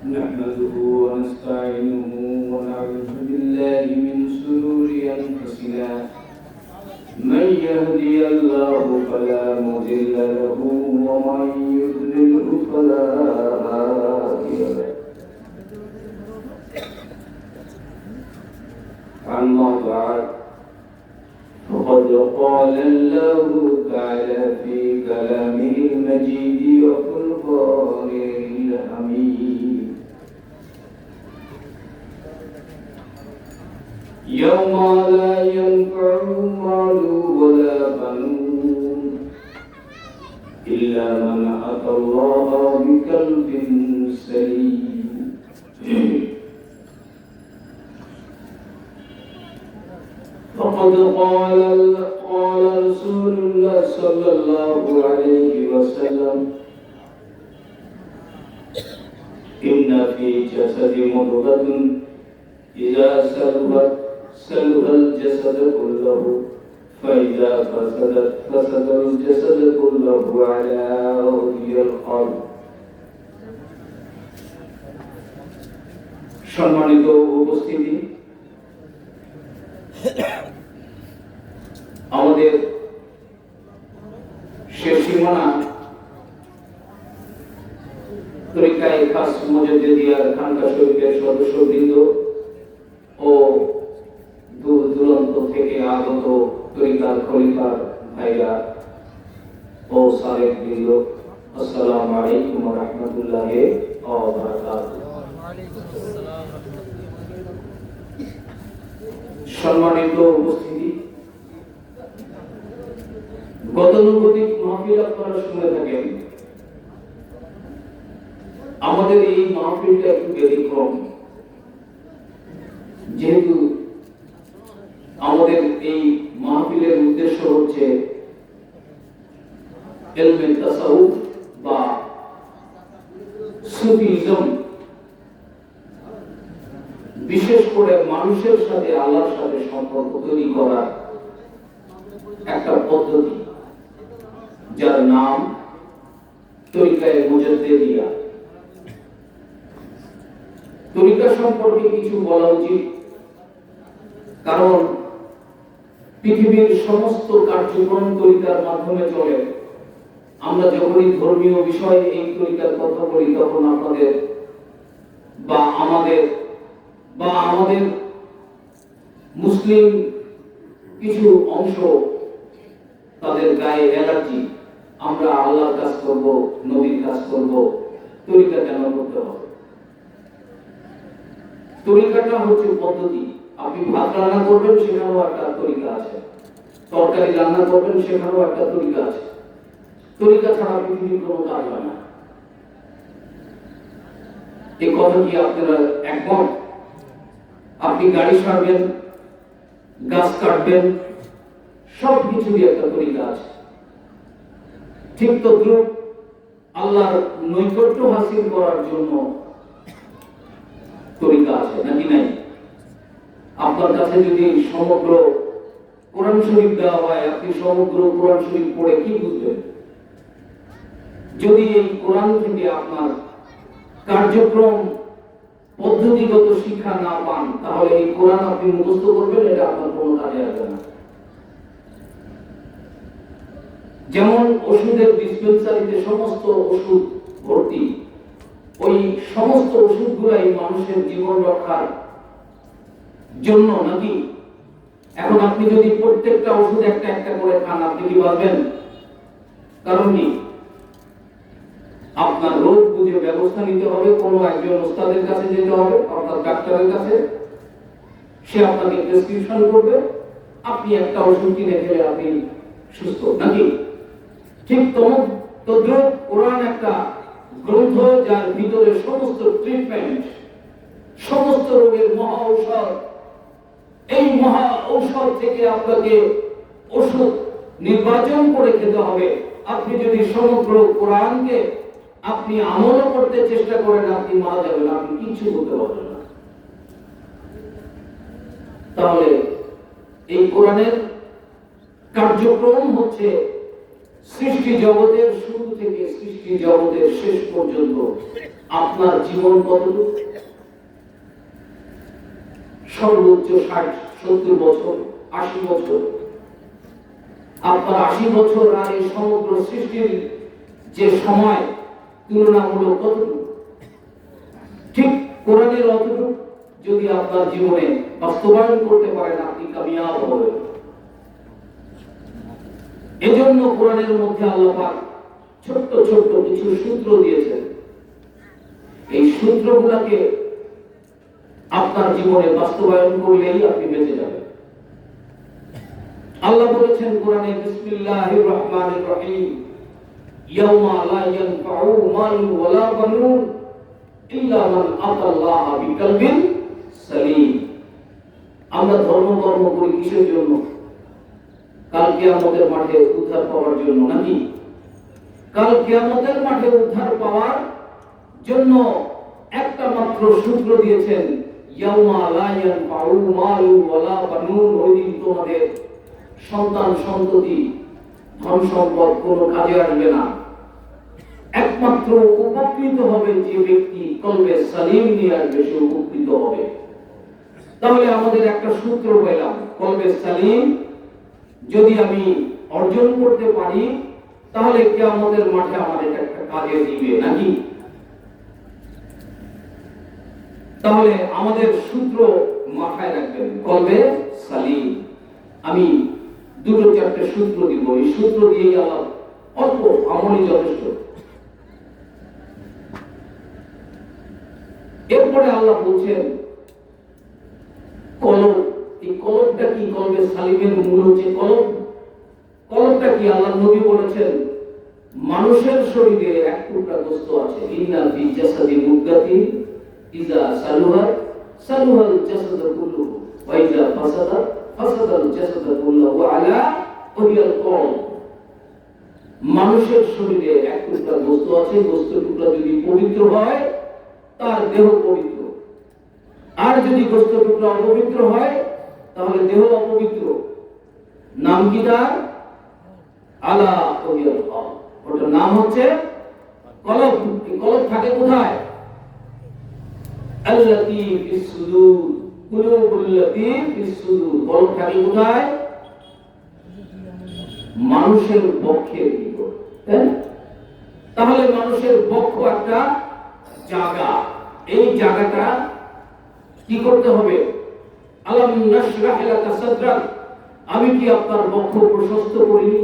نحمده ونستعينه ونعوذ بالله من شرور أنفسنا من يهدي الله فلا مضل له ومن يضلله فلا هادي له. أما بعد فقد قال الله تعالى في كلامه المجيد وفرقانه الحميد يوم لا ينفع مال ولا بنون إلا من أتى الله بقلب سليم. فقد قال رسول الله صلى الله عليه وسلم إن في جسد مضغة إذا سلبت سلب الجسد كله فإذا فسدت فسد الجسد كله على وهي القلب. সম্মানিত উপস্থিতি, আমাদের শেষ সীমানা তরিকায়ে খাস মুজাদ্দিদিয়ার খানকা শরীফের সদস্যবৃন্দ ও দূর দূরান্ত থেকে আগত তরিকার খলিফার ভাইরা ও সালেক বৃন্দ, আসসালামু আলাইকুম ওয়া রাহমাতুল্লাহি ওয়া বারাকাতুহু। সম্মানিত উপস্থিতি, গতানুগতিক মাহফিল আপনারা শুনে থাকেন। আমাদের এই মাহফিলটা একটু ব্যতিক্রম, যেহেতু আমাদের এই মাহফিলের উদ্দেশ্য হচ্ছে ইলমে তাসাউফ বা সুফিজম, বিশেষ করে মানুষের সাথে আল্লাহর সাথে সম্পর্ক তৈরি করার একটা পদ্ধতি, যার নাম তরিকায়ে মুজাদ্দিদিয়া। তরিকা সম্পর্কে কিছু বলা উচিত, কারণ পৃথিবীর সমস্ত কার্যক্রম তরিকার মাধ্যমে চলে। আমরা যখনই ধর্মীয় বিষয়ে এই তরিকার কথা বলি, তখন আপনাদের বা আমাদের মুসলিম কিছু অংশ তাদের গায়ে অ্যালার্জি। আমরা আল্লাহর কাজ করব, নবীর কাজ করব, তরিকা কেন করতে হবে? তরিকাটা হচ্ছে পদ্ধতি। আপনি ভাত রান্না করবেন, সেখানেও একটা তরিকা আছে। তরকারি রান্না করবেন, সেখানেও একটা তরিকা আছে। তরিকা ছাড়া পৃথিবীর কোনো কাজ হয় না। এই কথা কি আপনারা একমত? আপনি গাড়ি সারবেন, গাছ কাটবেন, সব কিছুরই একটা তরিকা আছে। ঠিক তদ্রুপ আল্লাহর নৈকট্য হাসিল করার জন্য তরিকা আছে, নাকি নাই? আপনার কাছে যদি সমগ্র কোরআন শরীফ দেওয়া হয়, আপনি সমগ্র কোরআন শরীফ পড়ে কি বুঝবেন? যদি এই কোরআন থেকে আপনার কার্যক্রম পদ্ধতিগত শিক্ষা না পান, তাহলে এই কোরআন আপনি মুখস্থ করবেন, এটা আপনার কোনো কাজে আসবে না। যেমন ওষুধের ডিসপেন্সারিতে সমস্ত ওষুধ ভর্তি, ওই সমস্ত ওষুধগুলাই মানুষের জীবন রক্ষার জন্য, নাকি? এখন আপনি যদি প্রত্যেকটা ওষুধ একটা একটা করে খান, আপনি কি বাঁচবেন? কারণ কি? আপনার রোগ বুঝে ব্যবস্থা নিতে হবে, কোনো একজন ওস্তাদের কাছে যেতে হবে, অর্থাৎ ডাক্তারের কাছে। সে আপনাকে প্রেসক্রিপশন করবে, আপনি একটা ওষুধ কিনে খেলে আপনি সুস্থ, নাকি? ঠিক তদ্রুপ কোরআন একটা গ্রন্থ, যার ভিতরে সমস্ত ট্রিটমেন্ট, সমস্ত রোগের মহা ঔষধ। এই মহা ঔষধ থেকে আপনাকে ওষুধ নির্বাচন করে খেতে হবে। আপনি যদি সমগ্র কোরআনকে আপনি আমল করতে চেষ্টা করেন, আপনি মারা যাবেন, আপনি কিছু করতে পারবেন না। তাহলে এই কোরআনের কার্যক্রম হচ্ছে সৃষ্টি জগতের শুরু থেকে সৃষ্টি জগতের শেষ পর্যন্ত আপনার জীবন কতটুকু? সর্বোচ্চ 60-70 বছর, 80 বছর। আপনার 80 বছর আর এই সমগ্র সৃষ্টির যে সময় তুলনামূলক কতটুকু? ঠিক কোরআনের অতটুকু যদি আপনার জীবনে বাস্তবায়ন করতে পারেন, আপনি কামিয়াব হবেন। এজন্য কোরআনের মধ্যে আল্লাহ পাক ছোট্ট ছোট্ট কিছু সূত্র দিয়েছেন। এই সূত্রগুলোকে আপনার জীবনে বাস্তবায়ন করলেই আপনি বেঁচে যাবেন। আল্লাহ বলেছেন কোরআনে, বিসমিল্লাহির রহমানির রহিম, ইয়াউমা লা ইয়ানফাউ মালুন ওয়ালা বানুন ইল্লা মান আতাল্লাহ বিকলবিন সালিম। আমরা ধর্ম করি কিসের জন্য? কাল কিয়ামতের মাঠে উদ্ধার পাওয়ার জন্য নাকি? কাল কিয়ামতের মাঠে উদ্ধার পাওয়ার জন্য একটা মাত্র সূত্র দিয়েছেন, ইয়াউমা লা ইয়ানফাউ মালুন ওয়ালা বানুন। ওই দিন তোমাদের সন্তান সন্ততি ধন সম্পদ কোনো কাজে আসবে না। একমাত্র উপকৃত হবে যে ব্যক্তি কলবে সালিম নিয়ে আসবে, সে উপকৃত হবে। তাহলে আমাদের একটা সূত্র পেলাম, কলবে সালিম যদি আমি অর্জন করতে পারি তাহলে কিয়ামতের মাঠে আমাদের একটা কাজে দিবে নাকি? তাহলে আমাদের সূত্র মাথায় রাখবেন, কলবে সালিম। আমি 2-4টে সূত্র দিব, এই সূত্র দিয়েই আল্লাহ অল্প আমলই যথেষ্ট। এরপরে আল্লাহ বলছেন কলব। এই কলবটা কি? কলবে সালিমের মূল হচ্ছে কলব। কলবটা কি? আল্লাহ নবী বলেছেন, মানুষের শরীরে এক টুকরা গোশত আছে, ইন্না ফি জাসাদি মুদগাতিন ইযা সালুহা সালুহাল জাসাদু কুল্লুহু ওয়া ইযা ফাসাদা ফাসাদাল জাসাদু কুল্লুহু আলা ওহিয়াল কলব। মানুষের শরীরে এক টুকরা গোশত আছে, গোশত টুকরা যদি পবিত্র হয় তার দেহ পবিত্র, আর যদি গোশত টুকরা অপবিত্র হয় তাহলে দেহ অপবিত্র। নাম কি তার? আলা ওহিয়াল কলব। ওটার নাম হচ্ছে কলব। এই কলব থাকে কোথায়? আল্লাতী ফিস সুদূর, কুলুবুল্লাতী ফিস সুদূর। কলব থাকে কোথায়? মানুষের বক্ষের ভিতর। তাহলে মানুষের বক্ষ একটা জায়গা, এই জায়গাটা কি করতে হবে? আলাম নাশরাহ লাকা সাদরাক, আমি কি আপনার বক্ষ প্রশস্ত করিনি?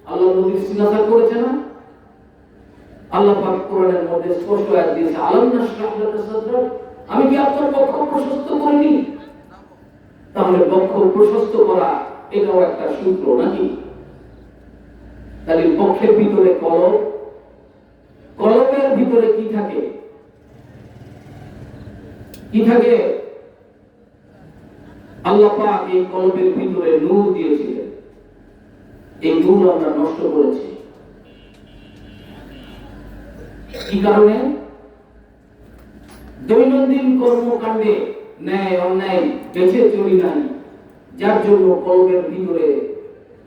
আল্লাহ নবী সিনাসা করেছে না? আল্লাহ পাক কোরআনের মধ্যে স্পষ্ট আয়াত দিয়েছে, আলাম নাশরাহ লাকা সাদরাক, আমি কি আপনার বক্ষ প্রশস্ত করিনি? তাহলে বক্ষ প্রশস্ত করা এটাও একটা সূত্র নাকি? তাহলে বক্ষের ভিতরে কলব, কলবের ভিতরে কি থাকে? কি থাকে? আল্লাহ পাক এই কলবের ভিতরে নূর দিয়েছিলেন। এই নূর আমরা নষ্ট করেছি। কি কারণে? দৈনন্দিন কর্মকাণ্ডে ন্যায় অন্যায় বেঁচে চলি নাই, যার জন্য কলবের ভিতরে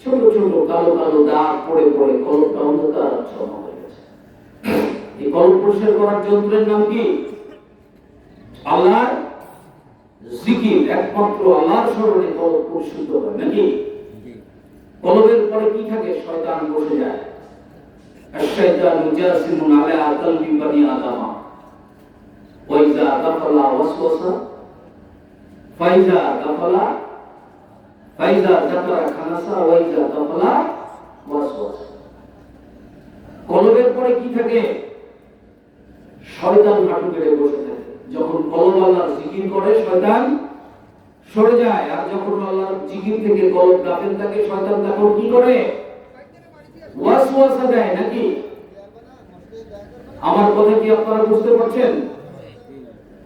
ছোট ছোট কালো কালো দাগ পড়ে পড়ে কলবটা অন্ধকারাচ্ছন্ন হয়ে গেছে। এই কলব পরিষ্কার করার যন্ত্রের নাম কি? আল্লাহর জিকির। একমাত্র আল্লাহর স্মরণে কলব পরিশুদ্ধ হয় নাকি? কলবের পরে কি থাকে? শয়তান বসে যায়। আশ-শাইতানু জাসিমুন আলা কলবি বনি আদম ওয়া ইযা গাফালা ওয়াসওয়াসা ফাইজা গাফালা ফাইজা যাকারা খানাসা ওয়া ইযা গাফালা ওয়াসওয়াসা। কলবের পরে কি থাকে? শয়তান হাঁটু গেড়ে বসে থাকে। যখন কলব আল্লাহর জিকির করে শয়তান সরে যায়, আর যখন আল্লাহর জিকির থেকে কলব গাফেল থাকে শয়তান তখন কি করে? ওয়াসওয়াসা দেয় নাকি? আমার কথা কি আপনারা বুঝতে পারছেন?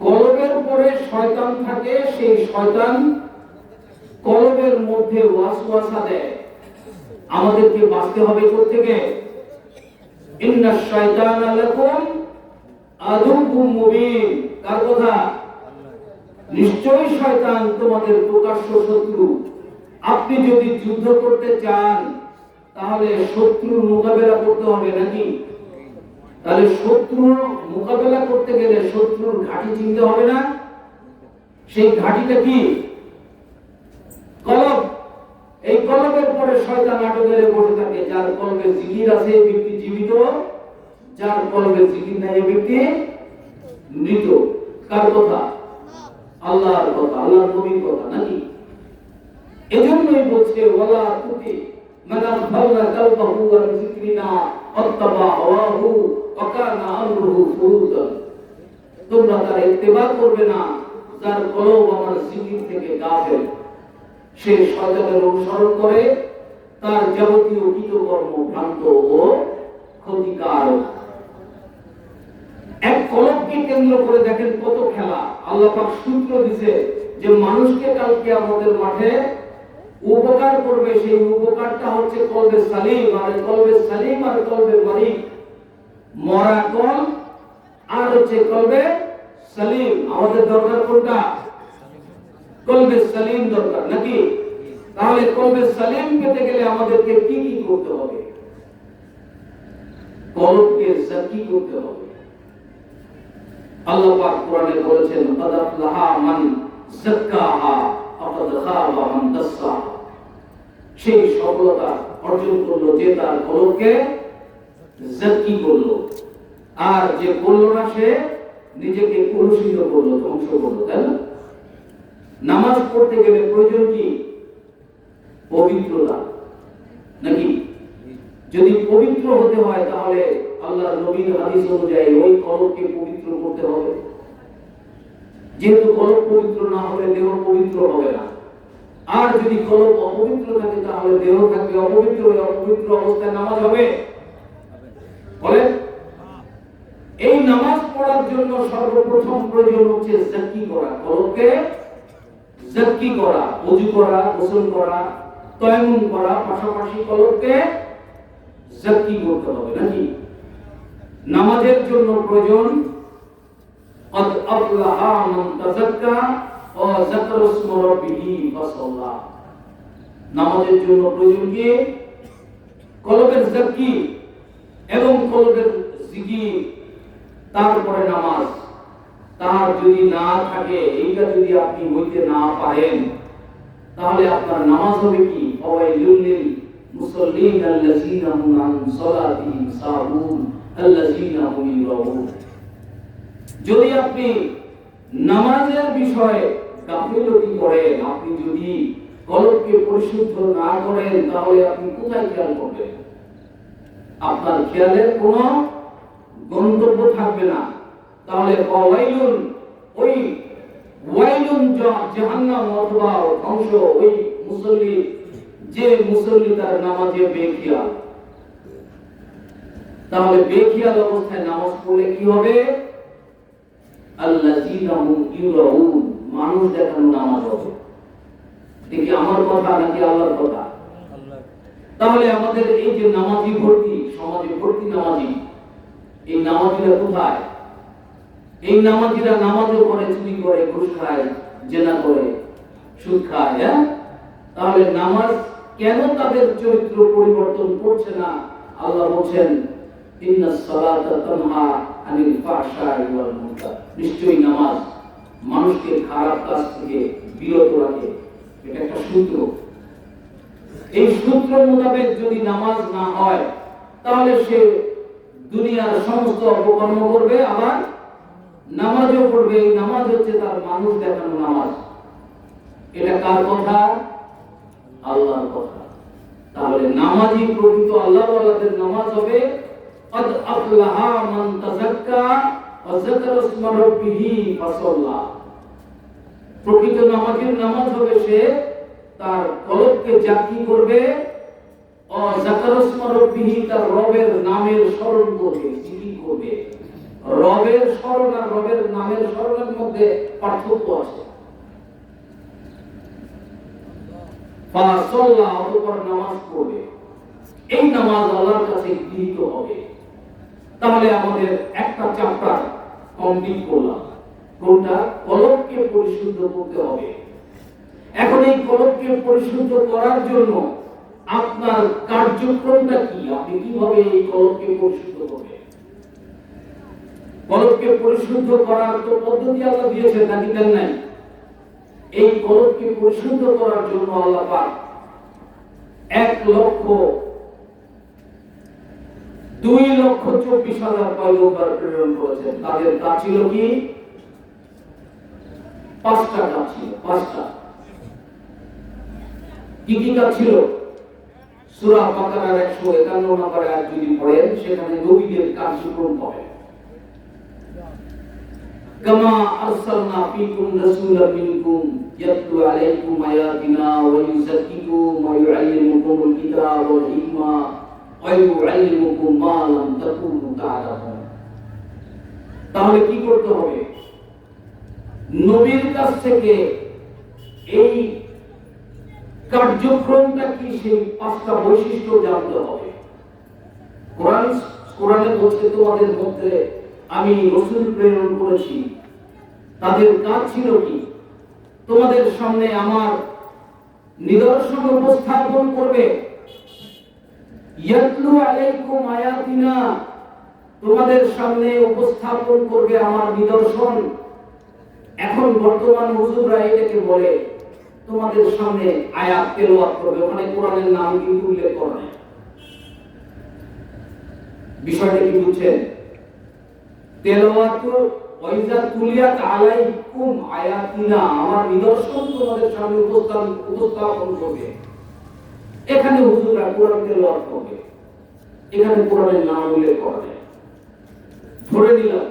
কলবের পরে শয়তান থাকে, সেই শয়তান কলবের মধ্যে ওয়াসওয়াসা দেয়। আমাদেরকে বাঁচতে হবে কোথা থেকে? ইন্নাশ শাইতানা লাকুম আদুউম মুবিন। কার কথা? নিশ্চয়ই শয়তান তোমাদের প্রকাশ্য শত্রু। আপনি যদি যুদ্ধ করতে চান তাহলে শত্রুর মোকাবেলা করতে হবে নাকি? তাহলে শত্রুর মোকাবেলা করতে গেলে শত্রুর ঘাঁটি চিনতে হবে না? সেই ঘাঁটিটা কি? কলব। এই কলবের পরে শয়তান আটকে বসে থাকে। যার কলবে জিকির আছে এই ব্যক্তি জীবিত, যার কলবে জিকির নাই এই ব্যক্তি মৃত। কার কথা? আল্লাহর কথা, আল্লাহর নবীর কথা নাকি? এজন্যই বলছে ওয়ালা তুতি মান আগফালনা কালবাহু আন যিকরিনা আত্তাবা হাওয়াহু ওয়া কানা আমরুহু ফুরুতান। তোমরা তার ইত্তেবা করবে না যার কলব আমার জিকির থেকে গাফেল। সে শয়তানের অনুসরণ করে, তার যাবতীয় কৃতকর্ম ভ্রান্ত ও ক্ষতিকারক। এক কলবকে কেন্দ্র করে দেখেন কত খেলা। আল্লাহ পাক সূত্র দিয়েছে যে মানুষকে কালকে আমাদের মাঠে উপকার করবে, সেই উপকারটা হচ্ছে কলবে সালিম। আর কলবে সালিম আর কলবে মারিদ, মরা কল আর হচ্ছে কলবে সালিম। আমাদের দরকার কোনটা? কলবে সালিম দরকার নাকি? তাহলে কলবে সালিম পেতে গেলে আমাদেরকে কি কি করতে হবে? কলবকে জাকি করতে হবে। আল্লাহ পাক কোরআনে বলেছেন ক্বাদ আফলাহা মান যাক্কাহা ওয়া ক্বাদ খাবা মান দাসসাহা। সেই সফলতা অর্জন করলো যে তার কলবকে জাকি করলো, আর যে করলো না সে নিজেকে কলুষিত করলো, ধ্বংস করলো। তাই না? নামাজ পড়তে গেলে প্রয়োজন কি? পবিত্রতা নাকি? যদি পবিত্র হতে হয় তাহলে আল্লাহর নবীর হাদিস অনুযায়ী ওই কলবকে পবিত্র করতে হবে। যেহেতু কলব পবিত্র না হলে দেহ পবিত্র হবে না। আর যদি কলব অপবিত্র থাকে তাহলে দেহ থাকবে অপবিত্র। ওই অপবিত্র অবস্থায় নামাজ হবে? বলেন। এই নামাজ পড়ার জন্য সর্বপ্রথম প্রয়োজন হচ্ছে জাকি করা, কলবকে জাকি করা, ওযু করা, গোসল করা, তায়াম্মুম করা, পাশাপাশি কলবকে জাকি করতে হবে নাকি? নামাজের জন্য প্রয়োজন ক্বাদ আফলাহা মান তাযাক্কা ওয়া যাকারা ইসমা রাব্বিহি ফাসাল্লা। নামাজের জন্য প্রয়োজন কি? কলবের জাকি এবং কলবের জিকির, তারপরে নামাজ। তার যদি না থাকে, এইটা যদি আপনি হইতে না পারেন, তাহলে আপনার নামাজ হবে কি? ফাওয়াইলুল লিল মুসাল্লিন আল্লাযীনা হুম আন সালাতিহিম সাহুন আল্লাযীনা হুম ইরাউন। যদি আপনি নামাজের বিষয়ে গাফিলতি করেন, আপনি যদি কলবকে পরিশুদ্ধ না করেন, তাহলে আপনি কোথায় খেয়াল করবেন? আপনার খেয়ালের কোনো গন্তব্য থাকবে না। তাহলে ফাওয়াইলুন, ওই ওয়াইলুন জাহান্নাম অথবা ধ্বংস ওই মুসল্লি, যে মুসল্লি তার নামাজে বেখিয়াল। তাহলে বেখিয়াল অবস্থায় নামাজ পড়লে কি হবে? আল্লাযীনা হুম ইরাউন, মানুষ দেখানো নামাজ হবে। দেখি আমার কথা নাকি আল্লাহর কথা? তাহলে আমাদের এই যে নামাজি ভর্তি, সমাজে ভর্তি নামাজি, এই নামাজিরা কোথায়? এই নামাজিরা নামাজও করে, চুরি করে, ঘুষ খায়, জেনা করে, সুদ খায়। হ্যাঁ, তাহলে নামাজ কেন তাদের চরিত্র পরিবর্তন করছে না? আল্লাহ বলেন ইন্নাস সালাতা তানহা আনিল ফাহশাই ওয়াল মুনকার। নিশ্চয়ই নামাজ মানুষকে খারাপ কাজ থেকে বিরত রাখে। এটা একটা সূত্র। এই সূত্র মোতাবেক যদি নামাজ না হয়, তাহলে সে দুনিয়ার সমস্ত অপকর্ম করবে, আবার নামাজও পড়বে। এই নামাজ হচ্ছে তার মানুষ দেখানো নামাজ। এটা কার কথা? আল্লাহর কথা। তাহলে নামাজি প্রকৃত আল্লাহওয়ালাদের নামাজ হবে ক্বাদ আফলাহা মান তাযাক্কা ওয়া যাকারা ইসমা রাব্বিহি ফাসাল্লা। প্রকৃত নামাজের নামাজ হবে সে তার কলবকে জাকি করবে, ও যাকারা ইসমা রাব্বিহি, তার রবের নামের স্মরণ করবে, জিকির করবে। রবের স্মরণ আর রবের নামের স্মরণের মধ্যে পার্থক্য আছে। ফাসাল্লা, অতঃপর নামাজ পড়বে। এই নামাজ আল্লাহর কাছে গৃহীত হবে। তাহলে আমাদের একটা চ্যাপ্টার কমপ্লিট করলাম। কোনটা? কলবকে পরিশুদ্ধ করতে হবে। এখন এই কলবকে পরিশুদ্ধ করার জন্য আপনার কার্যক্রমটা কি? আপনি কিভাবে এই কলবকে পরিশুদ্ধ করবেন? কলবকে পরিশুদ্ধ করার তো পদ্ধতি আল্লাহ দিয়েছেন, নাকি দেন নাই? এই কলবকে পরিশুদ্ধ করার জন্য আল্লাহ পাক 1,02,24,000 পয়গম্বর প্রেরণ করেছেন। তাদের কাজ ছিল কি? 5টা কাজ ছিল। 5টা কি কি কাজ ছিল? সূরা বাকারার 151 নম্বর আয়াত যদি পড়েন, সেখানে নবীদের কার্যক্রম পাবেন। কামা আরসালনা ফীকুম রাসূলাম মিনকুম ইয়াতলু আলাইকুম আয়াতিনা ওয়া ইউযাক্কিকুম ওয়া ইউআল্লিমুকুমুল কিতাবা ওয়াল হিকমা ওয়া ইউআল্লিমুকুম মা লাম তাকুনু তা'লামুন। তাহলে কি করতে হবে? নবীর কাছ থেকে এই কার্যক্রমটা কি, সেই 5টা বৈশিষ্ট্য জানতে হবে। কোরআনে বলছে, তোমাদের মধ্যে আমি রাসূল প্রেরণ করেছি। তাদের কাজ ছিল কি? তোমাদের সামনে আমার নিদর্শন উপস্থাপন করবে। ইয়াতলু আলাইকুম আয়াতিনা, তোমাদের সামনে উপস্থাপন করবে আমার নিদর্শন। এখন বর্তমান হুজুররা এটাকে বলে তোমাদের সামনে আয়াত তেলাওয়াত করবে। ওখানে কোরআনের নাম কিন্তু উল্লেখ করা নেই। বিষয়টা কি বুঝছেন? তেলাওয়াত ওয়াইজা তুলিয়াত আলাইকুম আয়াতিনা, আমার নিদর্শন তোমাদের সামনে উপস্থাপন করবে। এখানে হুজুররা কোরআন তেলাওয়াত করবে, এখানে কোরআনের নাম উল্লেখ করা নেই। ধরে নিলাম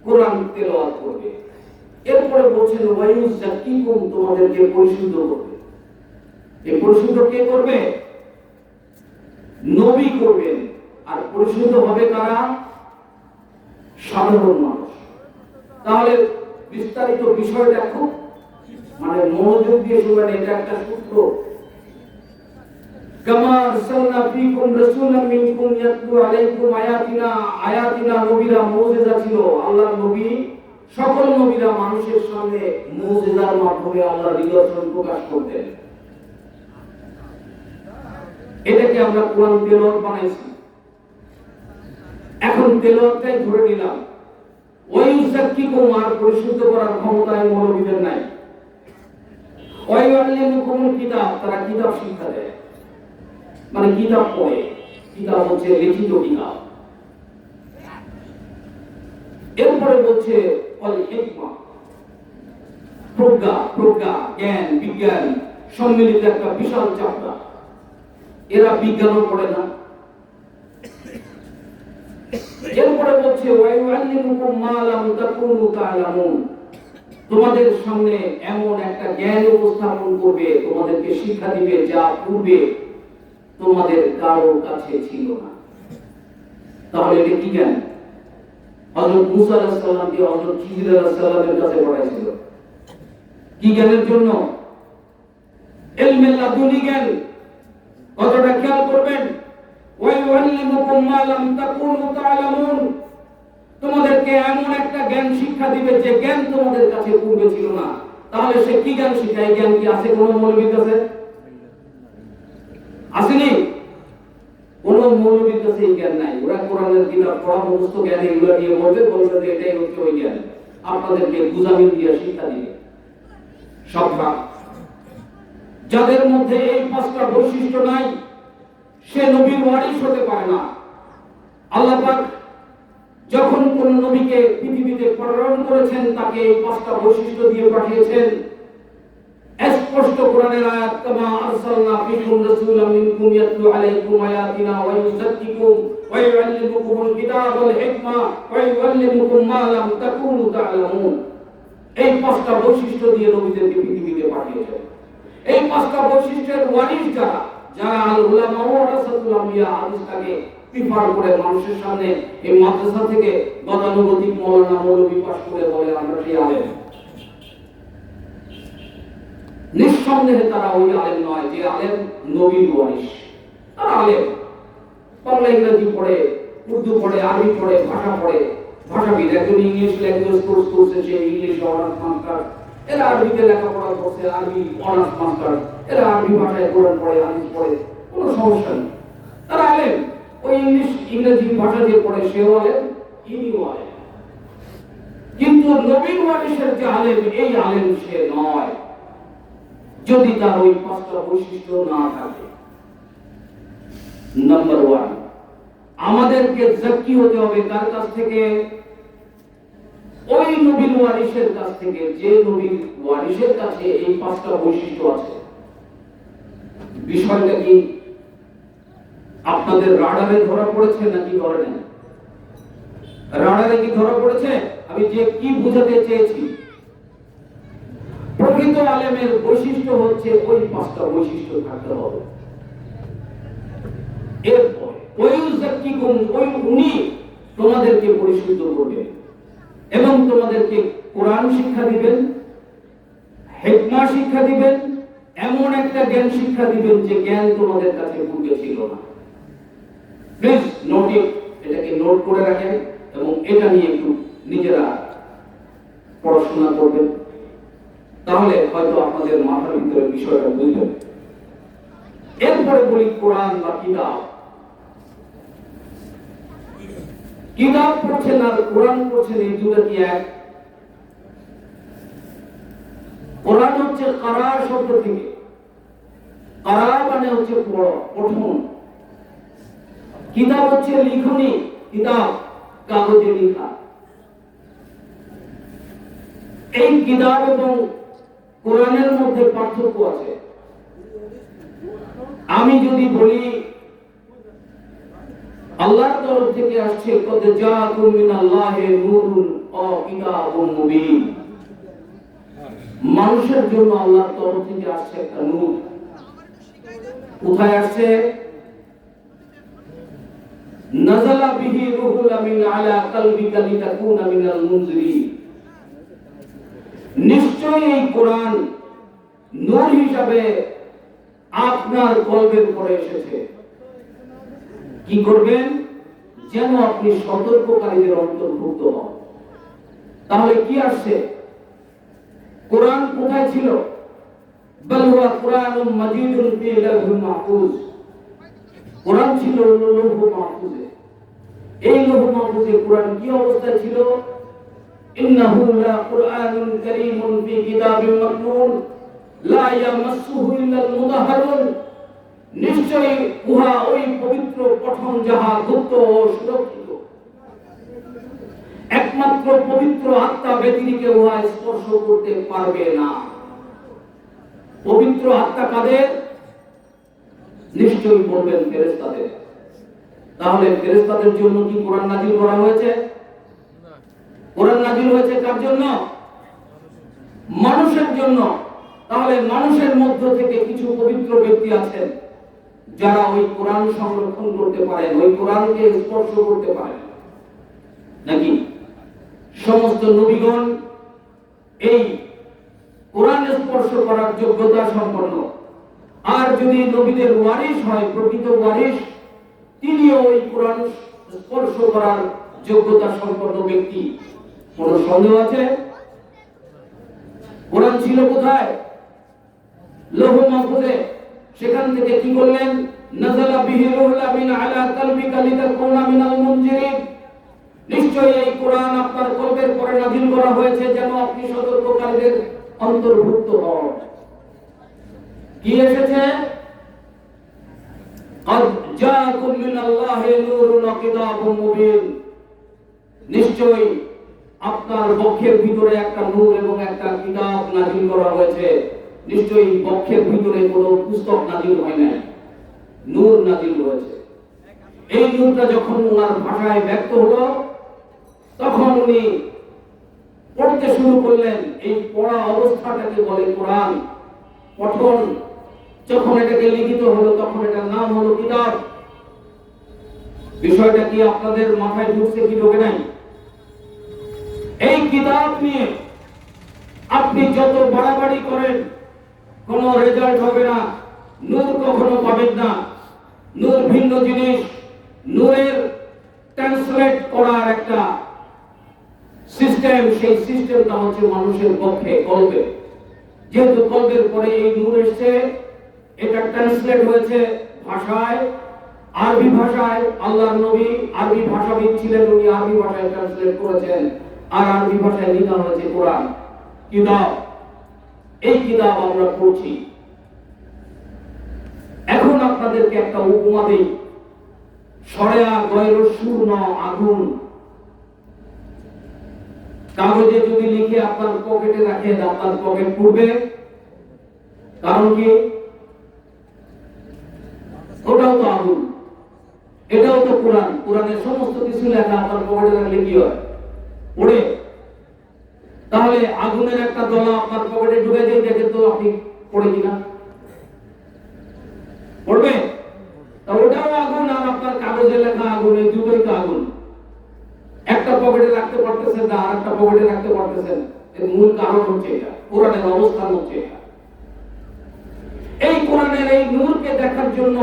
কোরআন তেলাওয়াত করবে। এরপরে বলছেন ওয়াইউযাক্কিকুম, তোমাদেরকে পরিশুদ্ধ করবে। এই পরিশুদ্ধ কে করবে? নবী করবেন। আর পরিশুদ্ধ হবে কারা? সাধারণ মানুষ। তাহলে বিস্তারিত বিষয়টা খুব মনোযোগ দিয়ে শুনবেন। এটা একটা সূত্র। কামা আরসালনা ফীকুম রাসূলাম মিনকুম ইয়াতলু আলাইকুম আয়াতিনা। আয়াতিনা নবীরা মুজিজা ছিল। আল্লাহর নবী, সকল নবীরা মানুষের সামনে মুজিজার মাধ্যমে আল্লাহর নিদর্শন প্রকাশ করতেন। এটাকে আমরা কোরআন তেলাওয়াত বানাইছি। এখন তেলাওয়াতটাই ধরে নিলাম। ওয়াইউযাক্কিকুম, আর পরিশুদ্ধ করার ক্ষমতা এই মৌলবীদের নাই। ওয়াইউআল্লিমুকুমুল কিতাব, তারা কিতাব শিক্ষা দেয়, কিতাব পড়ে। কিতাব হচ্ছে লিখিত কিতাব। এরপরে বলছে ওয়াল হিকমা, প্রজ্ঞা, জ্ঞান, বিজ্ঞান সম্মিলিত একটা বিশাল চাপড়া। এরা বিজ্ঞানও পড়ে না। এরপরে বলছে ওয়াইউআল্লিমুকুম মা লাম তাকুনু তা'লামুন, তোমাদের সামনে এমন একটা জ্ঞান উপস্থাপন করবে, তোমাদেরকে শিক্ষা দিবে যা পূর্বে তোমাদের কারো কাছে ছিল না। তাহলে এটা কি জ্ঞান? হযরত মুসা আলাইহিস সালামকে হযরত খিজির আলাইহিস সালামের কাছে পাঠাইছিল কি জ্ঞানের জন্য? ইলমে লাদুনি জ্ঞান। কতটা খেয়াল করবেন? ওয়াইউআল্লিমুকুম মা লাম তাকুনু তা'লামুন, তোমাদেরকে এমন একটা জ্ঞান শিক্ষা দিবে যে জ্ঞান তোমাদের কাছে পূর্বে ছিল না। তাহলে সে কি জ্ঞান শিখায়? জ্ঞান কি আছে কোন মৌলবীর কাছে? আসেনি? কোন মৌলবীর কাছে এই জ্ঞান নাই। ওরা কোরআনের কিতাব পড়া, মুখস্থ জ্ঞান এগুলো নিয়ে বলবে যে এটাই হচ্ছে ওই জ্ঞান। আপনাদেরকে গুজামিল দিয়ে শিক্ষা দিবে। সবটা যাদের মধ্যে এই 5টা বৈশিষ্ট্য নাই, সে নবীর ওয়ারিস হতে পারে না। আল্লাহ পাক যখন কোন নবীকে পৃথিবীতে প্রেরণ করেছেন, তাকে এই 5টা বৈশিষ্ট্য দিয়ে পাঠিয়েছেন। স্পষ্ট কোরআনের আয়াত, কামা আরসালনা ফীকুম রাসূলাম মিনকুম ইয়াতলু আলাইকুম আয়াতিনা ওয়া ইউযাক্কিকুম ওয়া ইউআল্লিমুকুমুল কিতাবা ওয়াল হিকমা ওয়া ইউআল্লিমুকুম মা লাম তাকুনু তা'লামুন। এই 5টা বৈশিষ্ট্য দিয়ে নবীদেরকে পৃথিবীতে পাঠিয়েছেন। এই 5টা বৈশিষ্ট্যের ওয়ারিস যারা আল উলামা ওয়ারাসাতুল আম্বিয়া, হাদিসটাকে প্রিফার করে মানুষের সামনে এই মাদ্রাসা থেকে গতানুগতিক মাওলানা মৌলভী পাশ করে বলে আমরা সেই আলেম। নিঃসন্দেহে তারা ওই আলেম নয় যে আলেম নবীর ওয়ারিস। তারা আলেম, বাংলা ইংরেজি পড়ে, উর্দু পড়ে, আরবি পড়ে, ভাষা পড়ে, ভাষাবিদ। একজন ইংলিশ ল্যাঙ্গুয়েজ কোর্স করছে, সে ইংলিশ অনার্স মাস্টার। এরা আরবিতে লেখাপড়া করছে, আরবি অনার্স মাস্টার। এরা আরবি ভাষায় কোরআন পড়ে, হাদিস পড়ে, কোনো সমস্যা নেই। তারা আলেম। ওই ইংরেজি ভাষা যে পড়ে সেও আলেম, ইনিও আলেম। কিন্তু নবীর ওয়ারিসের যে আলেম, এই আলেম সে নয় যদি তার ওই পাঁচটা বৈশিষ্ট্য না থাকে। নাম্বার ওয়ান, আমাদেরকে জাক্কি হতে হবে কার কাছ থেকে? ওই নবীর ওয়ারিসের কাছ থেকে, যে নবীর ওয়ারিসের কাছে এই পাঁচটা বৈশিষ্ট্য আছে। বিষয়টা কি আপনাদের রাডারে ধরা পড়েছে নাকি ধরে নেন? রাডারে কি ধরা পড়েছে? আমি যে কি বুঝাতে চেয়েছি, প্রকৃত আলেমের বৈশিষ্ট্য হচ্ছে ওই পাঁচটা বৈশিষ্ট্য থাকতে হবে। এরপর ওই জাক্কিকুম, ওই উনি তোমাদেরকে পরিশুদ্ধ করবেন এবং তোমাদেরকে কোরআন শিক্ষা দিবেন, হিকমা শিক্ষা দিবেন, এমন একটা জ্ঞান শিক্ষা দিবেন যে জ্ঞান তোমাদের কাছে পূর্বে ছিল না। প্লিজ নোট ইট, এটাকে নোট করে রাখেন এবং এটা নিয়ে একটু নিজেরা পড়াশোনা করবেন, তাহলে হয়তো আপনাদের মাথার ভিতরে বিষয়টা বুঝবেন। এরপরে বলি কোরআন বা কিতাব। কিতাব পড়ছেন আর কোরআন পড়ছেন, এই দুটো কি এক? কোরআন হচ্ছে কারা শব্দ থেকে, কারা মানে হচ্ছে পঠন, কিতাব হচ্ছে লিখনি, কিতাব কাগজে লেখা। এই কিতাব এবং কোরআনের মধ্যে পার্থক্য আছে। আমি যদি বলি আল্লাহর তরফ থেকে আসছে কদ জাআকুম মিনাল্লাহি নূরুন ওয়া কিতাবুম মুবিন, মানুষের জন্য আল্লাহর তরফ থেকে আসছে একটা নূর। কোথায় আসছে? নাযালা বিহি রূহুল আমিন আলা কলবিকা লিতাকুনা মিনাল মুনজিরিন। নিশ্চয়ই এই কোরআন নূর হিসাবে আপনার কলবের উপরে এসেছে। কি করবেন? যেন আপনি সতর্ককারীদের অন্তর্ভুক্ত হন। তাহলে কি আসছে? কোরআন কোথায় ছিল? বাল হুয়া কুরআনুম মাজিদুন ফি লাওহিল মাহফুজ। কোরআন ছিল লৌহ মাহফুজে। এই লৌহ মাহফুজে কোরআন কি অবস্থায় ছিল? ইন্নাহু লা কুরআনুন কারীমুন ফি কিতাবিম মাকনুন লা ইয়ামাসসুহু ইল্লাল মুতাহহারুন। নিশ্চয়ই উহা ওই পবিত্র পঠন যাহা গুপ্ত ও সুরক্ষিত, একমাত্র পবিত্র আত্মা ব্যতিরেকে উহা স্পর্শ করতে পারবে না। পবিত্র আত্মা কাদের? নিশ্চয়ই বলবেন ফেরেশতাদের। তাহলে ফেরেশতাদের জন্য কি কোরআন নাযিল করা হয়েছে? কোরআন নাযিল হয়েছে কার জন্য? মানুষের জন্য। তাহলে মানুষের মধ্য থেকে কিছু পবিত্র ব্যক্তি আছেন যারা ওই কোরআন সংরক্ষণ করতে পারেন, ওই কোরআনকে স্পর্শ করতে পারেন নাকি? সমস্ত নবীগণ এই কোরআন স্পর্শ করার যোগ্যতা সম্পন্ন। আর যদি নবীদের ওয়ারিস হয়, প্রকৃত ওয়ারিস, তিনিও ওই কোরআন স্পর্শ করার যোগ্যতা সম্পন্ন ব্যক্তি। কোন সন্দেহ আছে? কোরআন ছিল কোথায়? লৌহ মাহফুজে। সেখান থেকে কি করলেন? নাযালা বিহি রূহুল আমিন আলা কলবিকা লিতাকুনা মিনাল মুনজিরিন। নিশ্চয়ই এই কোরআন আপনার কলবের পরে নাযিল করা হয়েছে যেন আপনি সতর্ককারীদের অন্তর্ভুক্ত হন। কি এসেছে? কদ জাআকুম মিনাল্লাহি নূরুন ওয়া কিতাবুম মুবিন। নিশ্চয়ই আপনার বক্ষের ভিতরে একটা নূর এবং একটা কিতাব নাযিল করা হয়েছে। নিশ্চয়ই বক্ষের ভিতরে কোনো পুস্তক নাযিল হয় না, নূর নাযিল হয়েছে। এই নূরটা যখন ওনার ভাষায় ব্যক্ত হলো, তখন উনি পড়তে শুরু করলেন। এই পড়া অবস্থাটাকে বলে কোরআন। পঠন যখন এটাকে লিখিত হলো, তখন এটার নাম হলো কিতাব। বিষয়টা কি আপনাদের মাথায় ঢুকছে কি ঢোকে নাই? এই কিতাব নিয়ে আপনি যত বাড়াবাড়ি করেন কোনো রেজাল্ট হবে না, নূর কখনো পাবেন না। নূর ভিন্ন জিনিস। নূরের ট্রান্সলেট করার একটা সিস্টেম, সেই সিস্টেমটা হচ্ছে মানুষের পক্ষে কলবে। যেহেতু কলবের পরে এই নূর এসছে, এটা ট্রান্সলেট হয়েছে ভাষায়, আরবি ভাষায়। আল্লাহর নবী আরবি ভাষাবিদ ছিলেন, উনি আরবি ভাষায় ট্রান্সলেট করেছেন। আর আরবি ভাষায় লেখা হয়েছে কোরআন কিতাব। এই কিতাব আমরা পড়ছি। এখন আপনাদেরকে একটা উপমা দেই। সরেয়া গয়র শূন্য আগুন, কাগজে যদি লিখে আপনার পকেটে রাখেন, আপনার পকেট পুড়বে। কারণ কি? ওটাও তো আগুন, এটাও তো কোরআন। কোরআনের সমস্ত কিছু লেখা আপনার পকেটে রাখলে কি হয়? পড়ে। তাহলে আগুনের একটা দলা আপনার পকেটে ঢুকে দিয়ে দেখে তো আপনি পড়ে কিনা? পড়বে। তা ওটাও আগুন আর আপনার কাগজে লেখা আগুন, এই দুটোই তো আগুন। একটা পকেটে রাখতে পারতেছেন না, আর একটা পকেটে রাখতে পারতেছেন। এর মূল কারণ হচ্ছে এটা, কোরআনের অবস্থান হচ্ছে এটা। এই কোরআনের এই নূরকে দেখার জন্য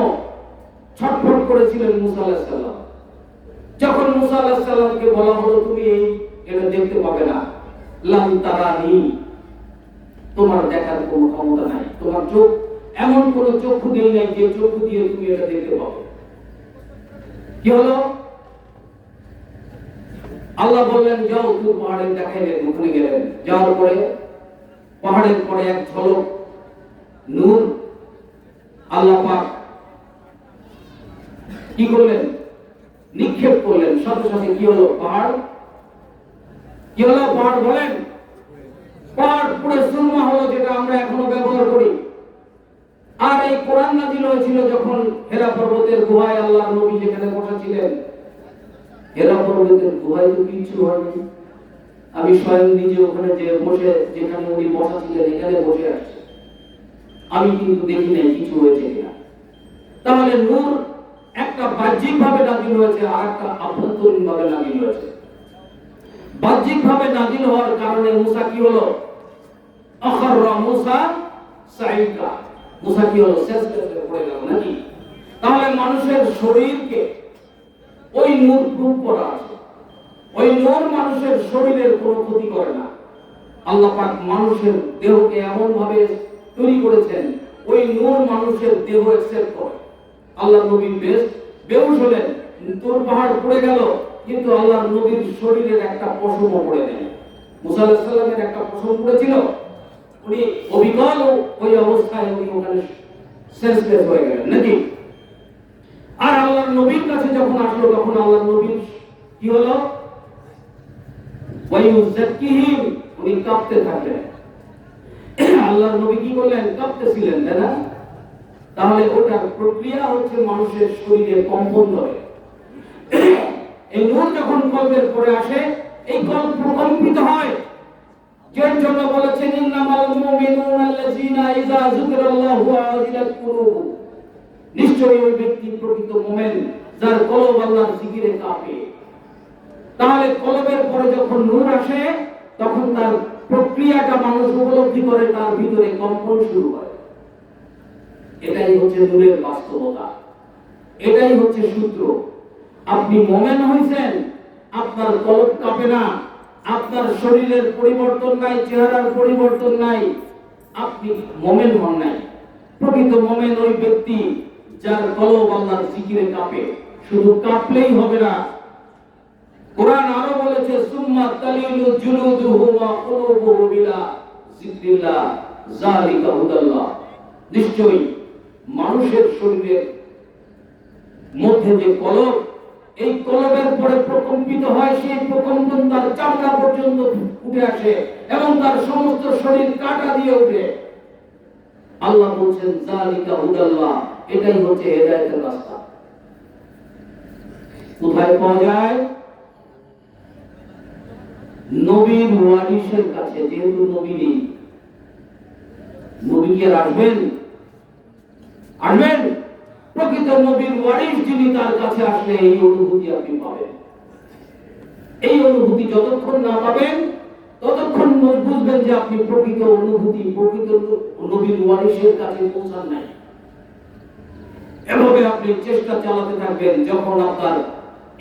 ছটফট করেছিলেন মুসা আলাইহিস সালাম। যখন মুসা আলাইহিস সালামকে বলা হলো তুমি এটা দেখতে পাবে না, লাম তারানি, তোমার দেখার কোনো ক্ষমতা নাই, তোমার চোখ এমন কোন চক্ষু দেই নাই যে চক্ষু দিয়ে তুমি এটা দেখতে পাবে। কি হলো? আল্লাহ বললেন যাও, তুই পাহাড়ে দেখাইলেন, ওখানে গেলেন। যাওয়ার পরে পাহাড়ের পরে এক ঝলক নূর আল্লাহ পাক কি করলেন? নিক্ষেপ করলেন। সাথে সাথে কি হলো? পাহাড় কি হলো? পাহাড় বলেন, পাহাড় পুরো সুরমা হলো, যেটা আমরা এখনো ব্যবহার করি। আর এই কোরআন নাযিল হয়েছিল যখন হেরা পর্বতের গুহায় আল্লাহর নবী যেখানে বসা ছিলেন। হেরা পর্বতের গুহায় তো কিছু হয়নি। আমি স্বয়ং নিজে ওখানে যে বসে, যেখানে উনি বসা ছিলেন এখানে বসে আসছে, আমি কিন্তু দেখি নাই কিছু হয়েছে কিনা। তাহলে নূর একটা বাহ্যিক ভাবে নাযিল হয়েছে, আর একটা আভ্যন্তরীণ ভাবে নাযিল হয়েছে। বাহ্যিক ভাবে নাযিল হওয়ার কারণে মুসা কি হলো? আখাররা মুসা সাইকা, মুসা কি হলো? শেষ পড়ে গেল নাকি? তাহলে মানুষের শরীরকে ওই নূর প্রুফ করা আছে। ওই নূর মানুষের শরীরের কোনো ক্ষতি করে না। আল্লাহ পাক মানুষের দেহকে এমন ভাবে তৈরি করেছেন, ওই নূর মানুষের দেহ অ্যাকসেপ্ট করে। আল্লাহ নবী বেহুশ হলেন, তোর পাহাড় পড়ে গেল, কিন্তু আল্লাহ নবীর শরীরের একটা পশমও পড়ে নেই। মুসা আলাইহিস সালামের একটা পশম পড়েছিল, উনি অবিকল ওই অবস্থায় উনি ওখানে সেন্সলেস হয়ে গেলেন নাকি? আর আল্লাহর নবীর কাছে যখন আসলো, তখন আল্লাহর নবীর কি হলো? ওয়ায়ুযাক্কিহিম, উনি কাঁপতে থাকলেন। আল্লাহর নবী কি করলেন? কাঁপতেছিলেন, তাই না? তাহলে ওটার প্রক্রিয়া হচ্ছে মানুষের শরীরে কম্পন ধরে। এই নূর যখন কলবের পরে আসে, এই কলব প্রকম্পিত হয়। যার জন্য বলেছেন ইন্নামাল মুমিনুনা আল্লাযীনা ইযা যুকিরাল্লাহু ওয়াজিলাত কুলুবুহুম, নিশ্চয়ই ওই ব্যক্তি প্রকৃত মুমিন যার কলব আল্লাহর জিকিরে কাঁপে। তাহলে কলবের পরে যখন নূর আসে, তখন তার প্রক্রিয়াটা মানুষ উপলব্ধি করে, তার ভিতরে কম্পন শুরু হয়। এটাই হচ্ছে নূরের বাস্তবতা, এটাই হচ্ছে সূত্র। আপনি মুমিন হইছেন, আপনার কলব কাঁপে না, আপনার শরীরের পরিবর্তন নাই, চেহারার পরিবর্তন নাই, আপনি মুমিন হন নাই। প্রকৃত মুমিন ওই ব্যক্তি যার কলব আল্লাহর জিকিরে কাঁপে। শুধু কাঁপলেই হবে না, কোরআন আরো বলেছে সুম্মা তালিলু জুলুদুহুম ওয়া কুলুবুহুম ইলা যিকরিল্লাহ যালিকা হুদাল্লাহ। নিশ্চয়ই মানুষের শরীরের মধ্যে যে কলব, এই কলবের পরে প্রকম্পিত হয়, সেই প্রকম্পন তার চামড়া পর্যন্ত উঠে আসে এবং তার সমস্ত শরীর কাঁটা দিয়ে ওঠে। আল্লাহ বলছেন যালিকা হুদাল্লাহ, এটাই হচ্ছে হেদায়েতের রাস্তা। কোথায় পাওয়া যায়? নবীর ওয়ারিসের কাছে। যেহেতু নবী নেই, নবী কি আর আসবেন? প্রকৃত নবীর ওয়ারিস যিনি, তার কাছে আসলে এই অনুভূতি আপনি পাবেন। এই অনুভূতি যতক্ষণ না পাবেন, ততক্ষণ বুঝবেন যে আপনি প্রকৃত অনুভূতি, প্রকৃত নবীর ওয়ারিসের কাছে পৌঁছান নাই। এভাবে আপনি চেষ্টা চালাতে থাকবেন। যখন আপনার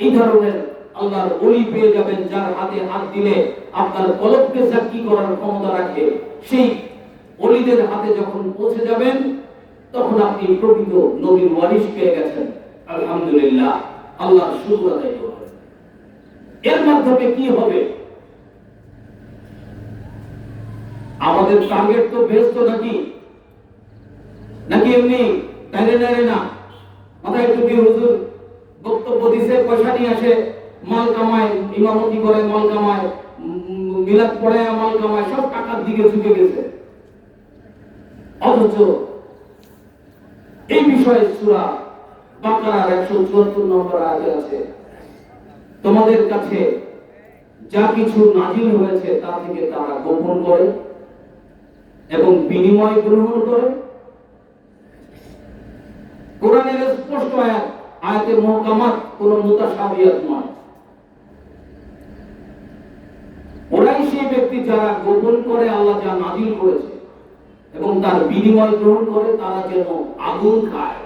এই ধরনের আল্লাহর ওলি পেয়ে যাবেন, যার হাতে হাত দিলে আপনার কলবকে সাক্ষী করার ক্ষমতা রাখে, সেই ওলিদের হাতে যখন পৌঁছে যাবেন, তখন আপনি প্রকৃত নবীর ওয়ারিস পেয়ে গেছেন। আলহামদুলিল্লাহ, আল্লাহর শুকর আদায় করবেন। এর মাধ্যমে কি হবে? আমাদের টার্গেট তো বেস্ট নাকি নাকি এমনি তাইলে না মাথায় টুপি হুজুর বক্তব্য দিছে পয়সা নিয়ে আসে মাল কামায় ইমামতি করে মাল কামায় মিলাদ পড়ে মাল কামায় সব টাকার দিকে ঝুঁকে গেছে অথচ এই বিষয়ে সূরা বাকারার 174 নম্বর আয়াতে আছে তোমাদের কাছে যা কিছু নাজিল হয়েছে তা থেকে তারা গোপন করে এবং বিনিময় গ্রহণ করে। কোরআনের স্পষ্ট আয়াতে মুহকামাত কোন মুতাশাবিহাত নয়। ওরাই সেই ব্যক্তি যারা গোপন করে আল্লাহ যা নাজিল করেছে এবং তার বিনিময় গ্রহণ করে, তারা যেন আগুন খায়।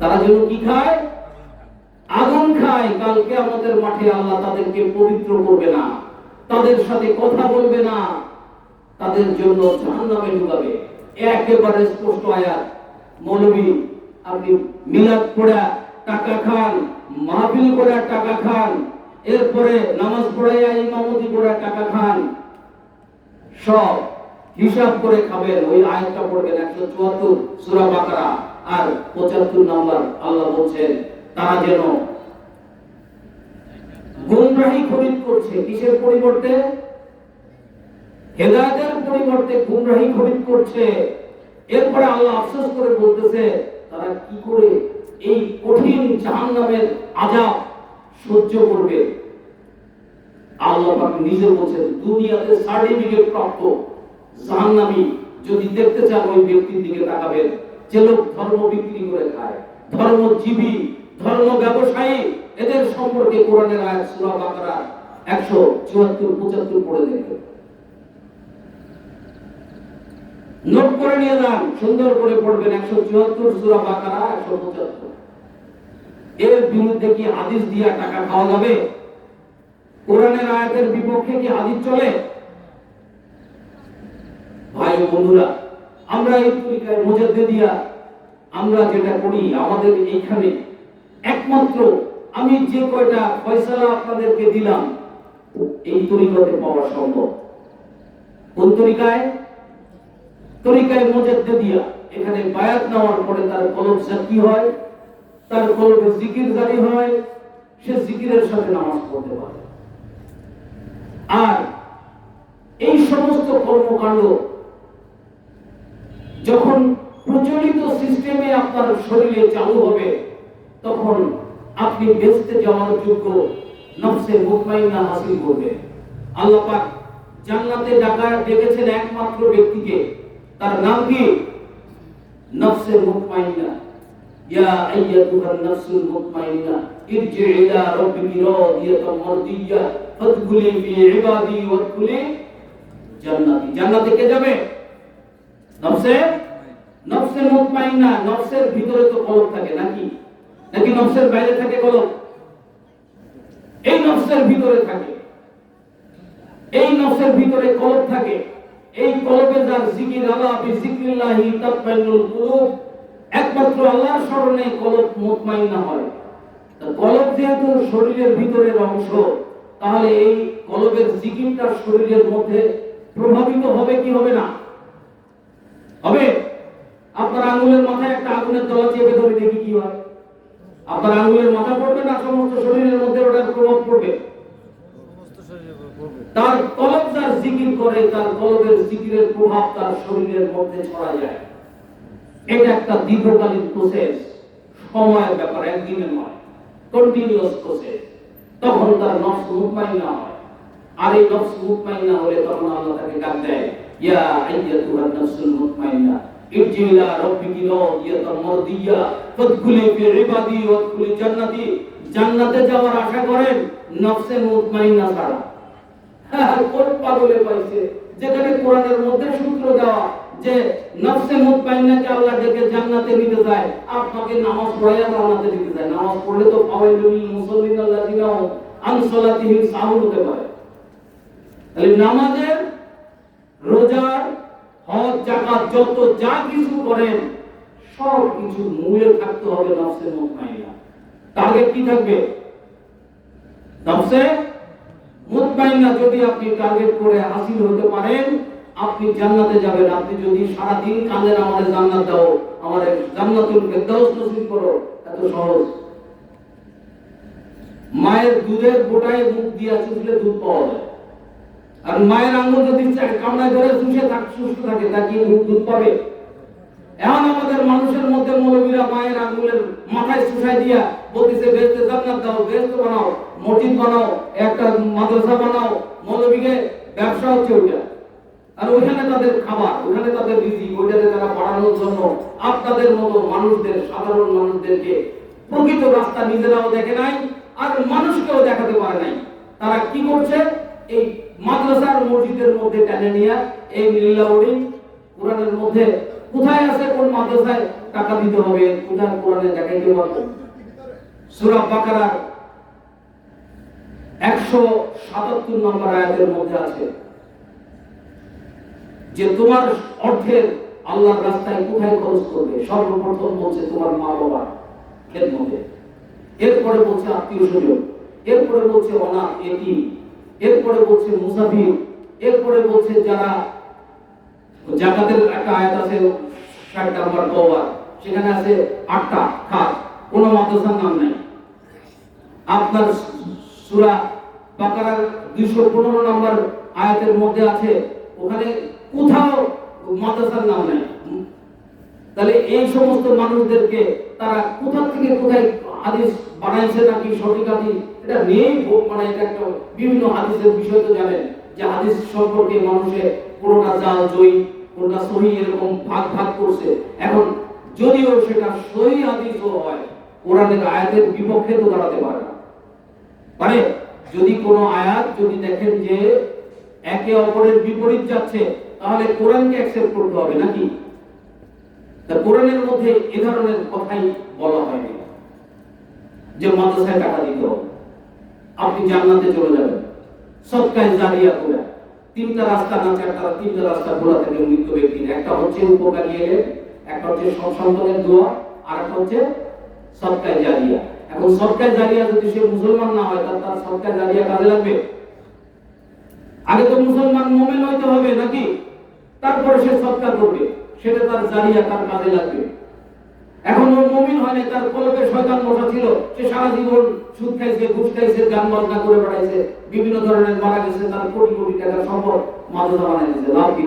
তারা যেন কি খায়? আগুন খায়। কাল কিয়ামতের মাঠে আল্লাহ তাদেরকে পবিত্র করবে না, তাদের সাথে কথা বলবে না, তাদের জন্য জাহান্নামে ঢুকাবে। একেবারে স্পষ্ট আয়াত। মৌলবী আপনি মিলাদ পড়া টাকা খান, মাহফিল করে টাকা খান, এরপরে নামাজ পড়াইয়া ইমামতি করে টাকা খান, সব হিসাব করে খাবেন। ওই আয়াতটা পড়বেন 174 সূরা বাকারা আর 75 নম্বর। আল্লাহ বলছেন তারা যেন গুমরাহি খরিদ করছে। কিসের পরিবর্তে? হেদায়েতের পরিবর্তে গুমরাহি খরিদ করছে। এরপরে আল্লাহ আফসোস করে বলতেছে তারা কি করে এই কঠিন জাহান্নামের আযাব সহ্য করবে। আল্লাহ পাক নিজে বলেন দুনিয়াতে সার্টিফিকেট প্রাপ্ত জাহান্নামী যদি দেখতে চান ওই ব্যক্তির দিকে তাকাবেন যে লোক ধর্ম বিক্রি করে খায়, ধর্মজীবী, ধর্ম ব্যবসায়ী। এদের সম্পর্কে কোরআনের আয়াত সূরা বাকারা 174-75 পড়ে দেখবেন। নোট করে নিয়ে যান, সুন্দর করে পড়বেন। 174 সূরা বাকারা 175। এর বিরুদ্ধে কি হাদিস দিয়া টাকা খাওয়া যাবে? কোরআনের আয়াতের বিপক্ষে কি হাদিস চলে? ভাই বন্ধুরা, আমরা এই তরিকায় মুজাদ্দিদিয়া আমরা যেটা করি, আমাদের এইখানে একমাত্র আমি যে কয়টা ফয়সালা আপনাদেরকে দিলাম এই তরিকাতে পাওয়া সম্ভব। কোন তরিকায়? তরিকায় মুজাদ্দিদিয়া। এখানে বায়াত নেওয়ার পরে তার কলব জাকি হয়, তার কলবে জিকির জারি হয়, সে জিকিরের সাথে নামাজ পড়তে পারে। আর এই সমস্ত কর্মকাণ্ড যখন প্রচলিত সিস্টেমে আপনার শরীরে চালু হবে, তখন আপনি বেহেশতে যাওয়ার যোগ্য নফসে মুতমাইন্না হাসিল করবেন। আল্লাহ পাক জান্নাতে ডেকেছেন একমাত্র ব্যক্তিকে, তার নাম কি? নফসে মুতমাইন্না। ইয়া আইয়াতুহান নাফসুল মুতমাইন্না ইরজি ইলা রাব্বিকি রাদিয়াতাম মারদিয়া ফাদখুলি ফি ইবাদি ওয়াদখুলি জান্নাতি। জান্নাতে কে যাবে? নফসে মুতমাইন্না। নফসের ভিতরে তো কলব থাকে নাকি? নাকি নফসের বাইরে থাকে কলব? এই নফসের ভিতরে থাকে, এই নফসের ভিতরে কলব থাকে। এই কলবে যার জিকির, আলা বিজিক্রিল্লাহি তাতমাইন্নুল কুলুব, একমাত্র আল্লাহর স্মরণে কলব মুতমাইন্না হয়। কলব যেহেতু শরীরের ভিতরের অংশ, তাহলে এই কলবের জিকিরটা শরীরের মধ্যে প্রভাবিত হবে কি হবে না? হবে। আপনার আঙ্গুলের মাথায় একটা আগুনের দলা চেপে ধরে দেখি কি হয়? আপনার আঙ্গুলের মাথা পড়বে না, সমস্ত শরীরের মধ্যে ওটার প্রভাব পড়বে। তার কলব যার জিকির করে, তার কলবের জিকিরের প্রভাব তার শরীরের মধ্যে ছড়া যায়। এটা একটা দীর্ঘকালীন প্রসেস, সময়ের ব্যাপার, একদিনের নয়, কন্টিনিউয়াস প্রসেস। তখন তার নফস মুতমাইন্না হয়। আর এই নফস মুতমাইন্না হলে তখন আল্লাহ তাকে ডাক দেয়, ইয়া আইয়াতুহান নাফসুল মুতমাইন্না ইরজি ইলা রাব্বিকি রাদিয়াতাম মারদিয়া ফাদখুলি ফি ইবাদি ওয়াদখুলি জান্নাতি। জান্নাতে যাওয়ার আশা করেন নফসে মুতমাইন্না ছাড়া। কোন পাগলে পাইছে যেখানে কোরআনের মধ্যে সূত্র দেওয়া যে নফসে মুতমাইন্নাকে আল্লাহ ডেকে জান্নাতে নিতে যায়, আপনাকে নামাজ পড়াইয়া জান্নাতে নিতে যায়। নামাজ পড়লে তো ফাওয়াইলুল মুসাল্লিন আল্লাযিনা আন সালাতিহিম সাহুন হতে পারে। তাহলে নামাজের, রোজার, হজ, যাকাত যত যা কিছু করেন সব কিছু মূলে থাকতে হবে নফসে মুতমাইন্না। টার্গেট কি থাকবে? নফসে মুতমাইন্না যদি আপনি টার্গেট করে হাসিল হতে পারেন, আপনি জান্নাতে যাবেন। আপনি যদি সারা দিন কাঁদেন আমাদের জান্নাত দাও, আমাদের জান্নাতুল ফেরদাউস নসিব করো, এত সহজ। মায়ের দুধের গোটায় মুখ দিয়ে চুষলে দুধ পাওয়া যায়, আর মায়ের আঙ্গুল যদি কামড়ায় ধরে চুষে সুস্থ থাকে, তা কি দুধ পাবে? এখন আমাদের মানুষের মধ্যে মৌলবীরা মায়ের আঙ্গুলের মাথায় চুষাই দিয়া বলতেছে বেহেশতে জান্নাত দাও, বেহেশত বানাও, মসজিদ বানাও, একটা মাদ্রাসা বানাও। মৌলবীকে ব্যবসা হচ্ছে ওইটা, আর ওইখানে তাদের খাবার, ওইখানে তাদের রিজিক, ওইটাতে তারা বাড়ানোর জন্য আপনাদের মতো মানুষদের, সাধারণ মানুষদেরকে প্রকৃত রাস্তা নিজেরাও দেখে নাই, আর মানুষকেও দেখাতে পারে নাই। তারা কি করছে? এই মাদ্রাসার মসজিদের মধ্যে টেনে নিয়ে এই লিল্লাহরি কোরআনের মধ্যে কোথায় আছে, কোন মাদ্রাসায় টাকা দিতে হবে, কোথায় কোরআনে দেখাইতে পারবে? সূরা বাকারার 177 নম্বর আয়াতের মধ্যে আছে যে তোমার অর্থের আল্লাহর রাস্তায় কোথায় খরচ করবে। সর্বপ্রথম বলছে তোমার মা বাবার খেদমতে, এরপরে বলছে আত্মীয় স্বজন, এরপরে বলছে অনাথ এতিম, এরপরে বলছে মুসাফির, এরপরে বলছে যারা জাকাতের একটা আয়াত আছে 60 নম্বর তওবা, সেখানে আছে 8টা খাত, কোন মাদ্রাসার নাম নাই। আপনার সূরা বাকারার 215 নম্বর আয়াতের মধ্যে আছে, ওখানে কোথাও মাদ্রাসার নাম নাই। তাহলে এই সমস্ত মানুষদেরকে তারা কোথা থেকে কোথায় হাদিস বানাইছে নাকি সঠিক হাদিস এটা নিয়েই মানে এটা একটা বিভিন্ন হাদিসের বিষয় তো জানেন যে হাদিস সম্পর্কে মানুষের কোনটা জাল জয়ী, কোনটা সহি, এরকম ভাগ ভাগ করছে। এখন যদিও সেটা সহি হাদিসও হয়, কোরআনের আয়াতের বিপক্ষে তো দাঁড়াতে পারে না। মানে যদি কোনো আয়াত যদি দেখেন যে একে অপরের বিপরীত যাচ্ছে, তাহলে কোরআনকে অ্যাকসেপ্ট করতে হবে নাকি? তা কোরআনের মধ্যে এ ধরনের কথাই বলা হয়নি যে মাদ্রাসায় টাকা দিতে হবে, আপনি জান্নাতে চলে যাবেন। সদকায়ে জারিয়া করে 3টা রাস্তা না 4টা, 3টা রাস্তা খোলা থাকে মৃত ব্যক্তির। একটা হচ্ছে উপকারী এলেম, একটা হচ্ছে সন্তানের দোয়া, আর একটা হচ্ছে সদকায়ে জারিয়া। এখন সদকায়ে জারিয়া যদি সে মুসলমান না হয়, তার সদকায়ে জারিয়া কাজে লাগবে? আগে তো মুসলমান মুমিন হইতে হবে নাকি, তারপরে সে সদকা করবে, সেটা তার জারিয়া, তার কাজে লাগবে। এখন ও মুমিন হয় না, তার কলবে শয়তান বসা ছিল, সে সারা জীবন সুদ খাইছে, ঘুষ খাইছে, গান বাজনা করে বেড়াইছে, বিভিন্ন ধরনের মারা গেছে, তার কোটি কোটি টাকার সম্পদ মাদ্রাসা বানাই দিয়েছে, লাভ কি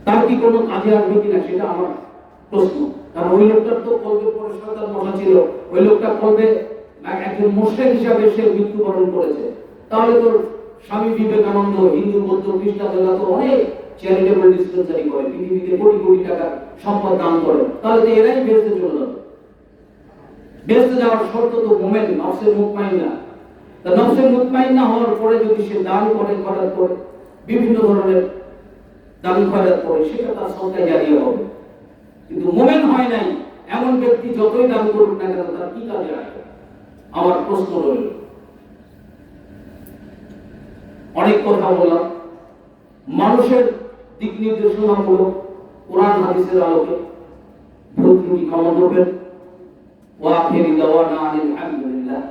তার কি কোনো কাজে আসবে কিনা সেটা আমার প্রশ্ন। কারণ ওই লোকটার তো কলবে পরে শয়তান বসা ছিল, ওই লোকটা কলবে একজন মুশরিক হিসাবে সে মৃত্যুবরণ করেছে। তাহলে তো স্বামী বিবেকানন্দ হিন্দু, বৌদ্ধ, খ্রিস্টানরা তো অনেক চ্যারিটেবল ডিসপেন্সারি করে, পৃথিবীতে কোটি কোটি টাকার সম্পদ দান করে, তাহলে তো এরাই বেহেশতে চলে যাবে। বেহেশতে যাওয়ার শর্ত তো মুমিন, নফসে মুতমাইন্না। তা নফসে মুতমাইন্না হওয়ার পরে যদি সে দান করে, খয়রাত করে, বিভিন্ন ধরনের দান খয়রাত করে, সেটা তার সদকায়ে জারিয়া হবে। কিন্তু মুমিন হয় নাই এমন ব্যক্তি যতই দান করুক না কেন, তার কি কাজে আসবে? আমার প্রশ্ন রইল। অনেক কথা বললাম, মানুষের দিক নির্দেশনামূলক কোরআন হাদিসের আলোকে ভুল ত্রুটি ক্ষমা করবেন। ওয়া আখিরি দাওয়ানা আলহামদুলিল্লাহ।